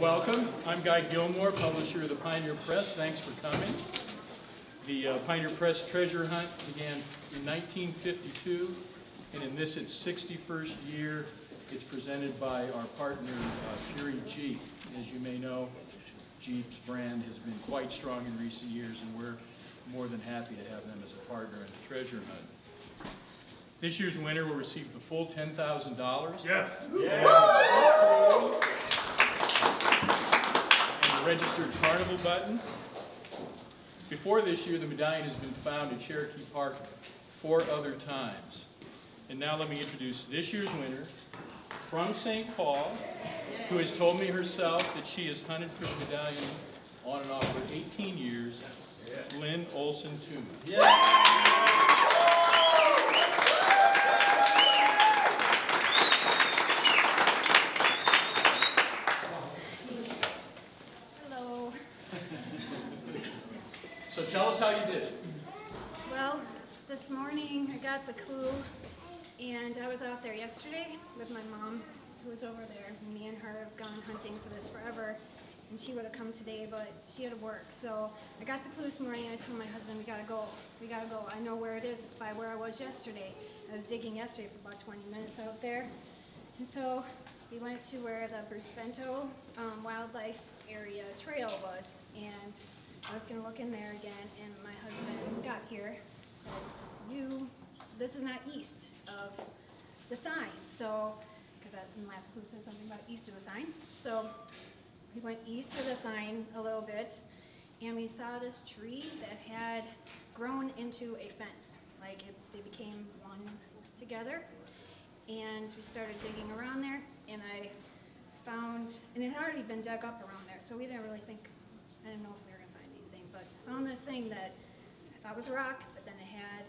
Welcome. I'm Guy Gilmore, publisher of the Pioneer Press. Thanks for coming. The Pioneer Press treasure hunt began in 1952, and in this, its 61st year, it's presented by our partner, Fury Jeep. As you may know, Jeep's brand has been quite strong in recent years, and we're more than happy to have them as a partner in the treasure hunt. This year's winner will receive the full $10,000. Yes. Yeah. And the registered carnival button. Before this year, the medallion has been found at Cherokee Park 4 other times. And now let me introduce this year's winner from St. Paul, who has told me herself that she has hunted for the medallion on and off for 18 years, Lynn Olson-Tuma. Yeah. Hello. So tell us how you did it. Well, this morning I got the clue, and I was out there yesterday with my mom, who was over there. Me and her have gone hunting for this forever, and she would have come today, but she had to work. So I got the clue this morning, and I told my husband, we gotta go. We gotta go. I know where it is. It's by where I was yesterday. I was digging yesterday for about 20 minutes out there. And so we went to where the Bruce Bento wildlife area trail was, and I was gonna look in there again, and my husband, Scott here, said, this is not east of the sign. So, because that in the last clue said something about east of the sign. So we went east of the sign a little bit, and we saw this tree that had grown into a fence. Like they became one together. And we started digging around there, and I found, and it had already been dug up around there, so we didn't really think, I didn't know if we were gonna find anything, but I found this thing that I thought was a rock, but then it had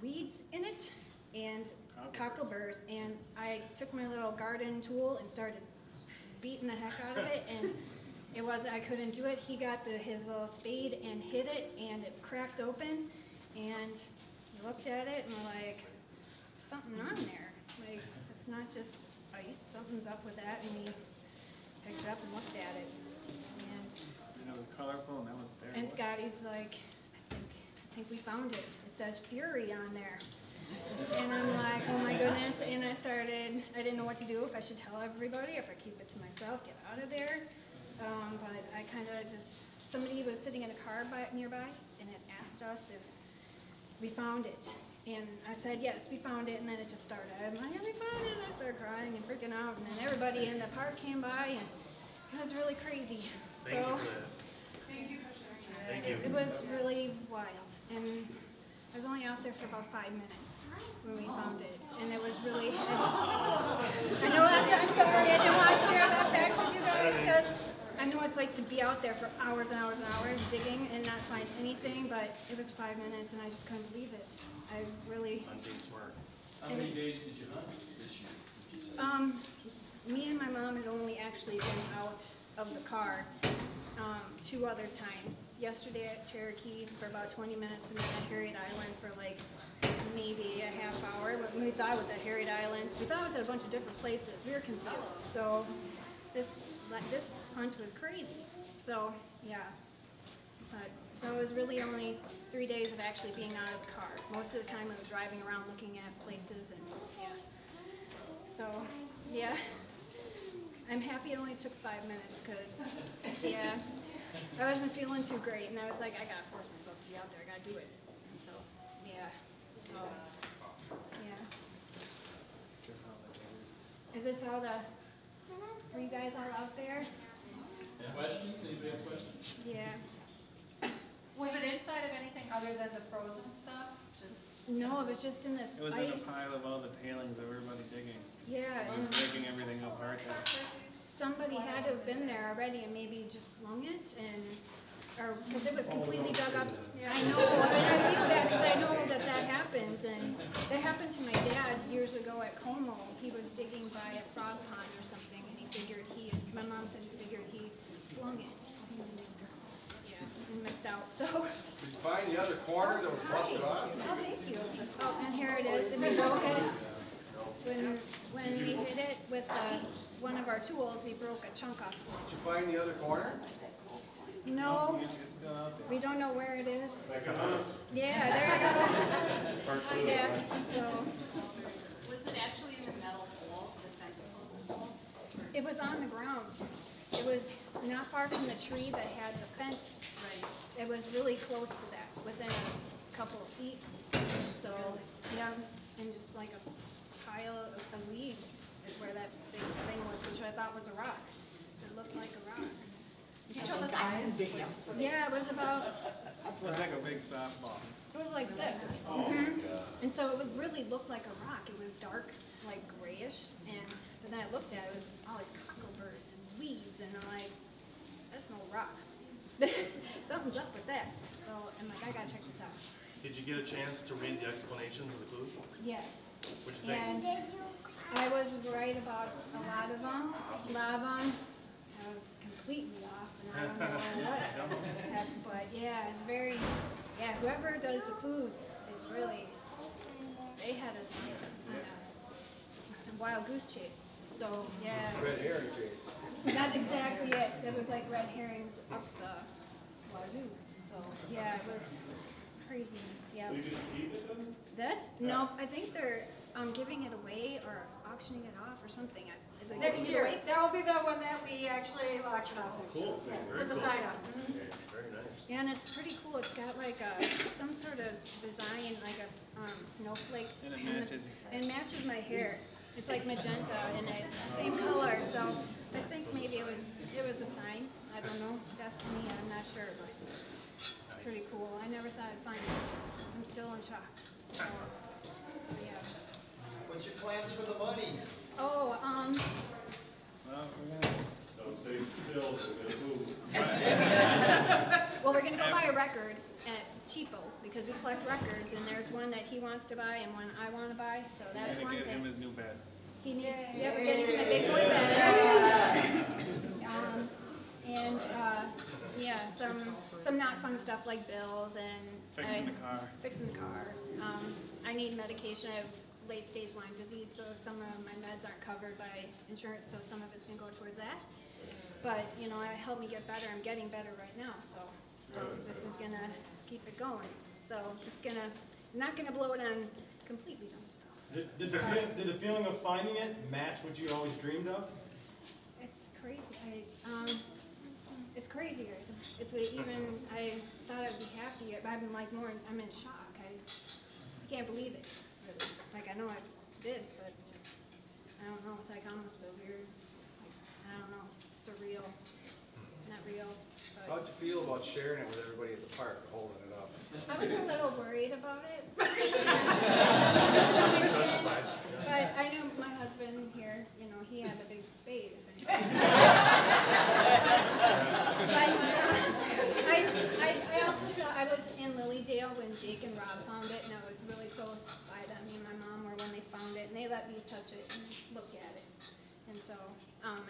weeds in it, and cockleburrs, and I took my little garden tool and started beating the heck out of it, and I couldn't do it. He got his little spade and hit it, and it cracked open, and we looked at it, and we're like, something on there. Like, it's not just ice, something's up with that, and we picked it up and looked at it. And it was colorful, and that was there. And Scotty's like, I think we found it. It says Fury on there. And I'm like, oh my goodness, and I didn't know what to do, if I should tell everybody, if I keep it to myself, get out of there. But I kind of somebody was sitting in a car nearby, and it asked us if we found it. And I said, yes, we found it, and then it just started. I'm like, yeah, we found it, and I started crying and freaking out, and then everybody in the park came by, and it was really crazy. Thank you for that. Thank you for sharing that. Thank you. It was really wild, and I was only out there for about 5 minutes when we found it, and it was really, I know I'm sorry, I didn't want to share that fact with you guys, because I know it's like to be out there for hours and hours and hours digging and not find anything, but it was 5 minutes, and I just couldn't believe it. I really... Hunting smart. How many days did you hunt this year, would you say? Me and my mom had only actually been out of the car 2 other times. Yesterday at Cherokee for about 20 minutes, and then at Harriet Island for like maybe a half hour. We thought it was at Harriet Island. We thought it was at a bunch of different places. We were confused. So this hunt was crazy. So yeah. So it was really only 3 days of actually being out of the car. Most of the time I was driving around looking at places, and yeah. So yeah, I'm happy it only took 5 minutes, because yeah, I wasn't feeling too great, and I was like, I gotta force myself to be out there. I gotta do it. And so yeah. Yeah. Is this all were you guys all out there? Questions? Anybody have questions? Yeah. Was it inside of anything other than the frozen stuff? No, it was just in this It was ice. in a pile of all the tailings of everybody digging. Yeah, And and digging everything apart. somebody had to have been there already and maybe just flung it, or because it was completely dug up. I know, and I feel bad because I know that happens, and that happened to my dad years ago at Como. He was digging by a frog pond or something, and he figured my mom said he figured he flung it. And missed out. So. Did you find the other corner that was busted off? Oh, thank you. Oh, and here it is. And we broke it when when we hit it with one of our tools, we broke a chunk off. Did you find the other corner? No, It's still out there. we don't know where it is. Second hunt. Yeah, there you go. Yeah, so Was it actually in the metal hole, the fence post hole? it was on the ground. It was not far from the tree that had the fence. Right. It was really close to that, within a couple of feet. So, yeah, and just like a pile of leaves is where that big thing was, which I thought was a rock. It looked like a rock. Can you show the size? Yeah, it was about, It was like a big softball. it was like this. Mhm. And so it would really look like a rock. It was dark, like grayish, and but then I looked at it, it was all these cockleburrs and weeds, and I'm like, that's no rock. Something's up with that. So I'm like, I gotta check this out. Did you get a chance to read the explanations of the clues? Yes. What'd you think? And I was right about a lot of them. A lot of them, I was completely off, and I don't know what happened. But yeah, it's very, yeah, whoever does the clues is really, they had us on a wild goose chase. So, yeah, Red herring chase. that's exactly it. It was like red herrings up the wazoo. So, yeah, it was craziness, yeah. So you just keep it then? This? No, I think they're giving it away or auctioning it off or something. Is it Next giving it year, away? that will be the one that we actually auction off next year. Cool, very Put the cool. sign up. Okay, very nice. Yeah, and it's pretty cool. It's got like some sort of design, like a snowflake. And it on the- matches your hair. And matches my hair. It's like magenta and it same color. So I think maybe it was a sign. I don't know. Destiny. I'm not sure, but it's pretty cool. I never thought I'd find it. I'm still in shock. So yeah. What's your plans for the money? Oh, Well, we're gonna, Don't say bills, we're gonna move. well, we're gonna go buy a record at Cheapo because we collect records, and there's one that he wants to buy and one I want to buy. So that's gonna one get him thing. his new bed. He needs. Yeah, we're getting him a big boy bed. And yeah, some not fun stuff like bills and Fixing the car. Fixing the car. I need medication. I have late stage Lyme disease, so some of my meds aren't covered by insurance, so some of it's gonna go towards that. But you know, it helped me get better. I'm getting better right now, so this is gonna keep it going. So it's gonna, I'm not gonna blow it on completely dumb stuff. Did the feeling of finding it match what you always dreamed of? It's crazy. It's crazier. It's even. I thought I'd be happier, but I'm like more. I'm in shock. I can't believe it. Really. Like I know I did, but just I don't know. It's like almost a weird. Like, I don't know. Surreal. Not real. But How'd you feel about sharing it with everybody at the park, holding it up? I was a little worried about it. But I know my husband here. You know, he had a big spade. But I also saw, I was in Lilydale when Jake and Rob found it, and I was really close by them. Me and my mom were when they found it, and they let me touch it and look at it. And so,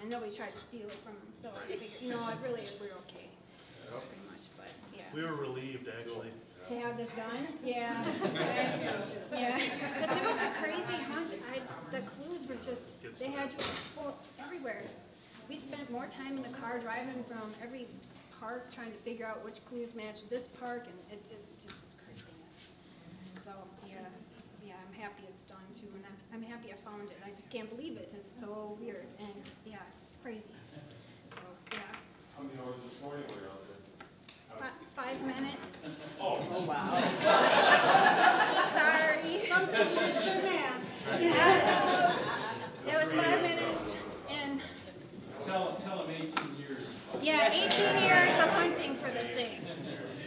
and nobody tried to steal it from them, so I figured, you know, we're okay, pretty much, but yeah. We were relieved, actually. To have this done? Yeah. Yeah, because it was a crazy hunt. The clues were just, they had you everywhere. We spent more time in the car driving from every park trying to figure out which clues matched this park, and it just was craziness. So, yeah, I'm happy it's done too, and I'm happy I found it. I just can't believe it. It's so weird, and yeah, it's crazy. So, yeah. How many hours this morning were you out there? 5 minutes. Oh, wow. Sorry. Some things you shouldn't ask. It was 5 minutes, and Tell them 18 years. yeah, 18 years of hunting for this thing.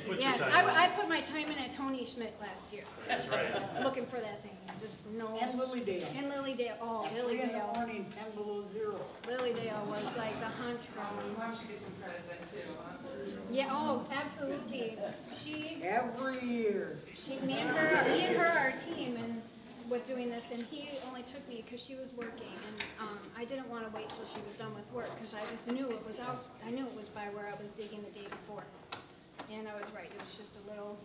put Yes, your time I put my time in at Tony Schmidt last year, That's right. looking for that thing. Just no. And Lilydale. And Lilydale, oh, At 3 in the Lilydale. morning, 10 below zero. Lilydale was like the hunt from. Mom should get some credit then too, huh? Yeah, oh, absolutely. She, Every year. me and her are a team and with doing this, and he only took me because she was working, and I didn't want to wait till she was done with work because I just knew it was out. I knew it was by where I was digging the day before, and I was right. It was just a little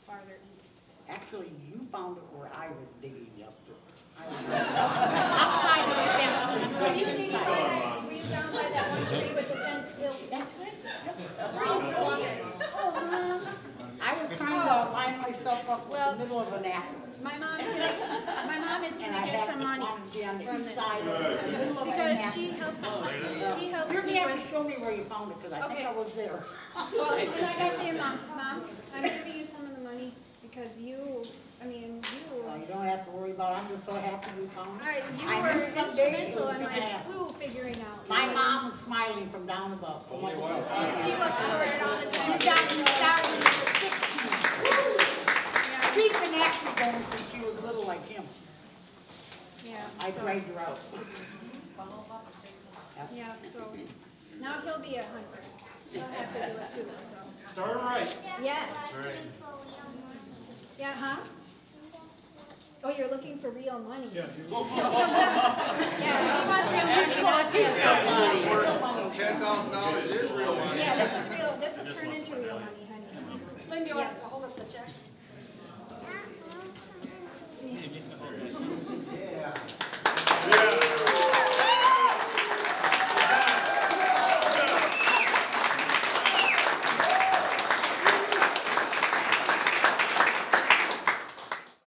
farther east. Actually, you found it where I was digging yesterday. I was outside of the fence. Were you digging by that, were you down by that one tree with the fence built into it? Oh, Mom. I was trying to line myself up with the middle of an apple. My mom is And gonna I get have some to money find it on the from east this. side of the middle of an Because apple. she helped You're me gonna have with, to show me where you found it, because I think Okay. I was there. well, like I say, Mom, I'm giving you some of the money because you, I mean, Well, you don't have to worry about it. I'm just so happy we found it. you I were knew someday it instrumental was in gonna my happen. clue figuring out. My mom was smiling from down above. From up above. She looks for it all the time. She got me started in the 60s. Yeah, She's been actually going since she was little like him. yeah. I so- dragged her out. Yeah, so now he'll be a hunter. He'll have to do it too, so. Start right. Yes. Yeah, huh? Oh, you're looking for real money? Yeah, Yeah, he wants real money. Real money. $10,000 is real money. Yeah, this is real, this will turn into real money, honey. Lynn, do you want Yes. to hold up the check?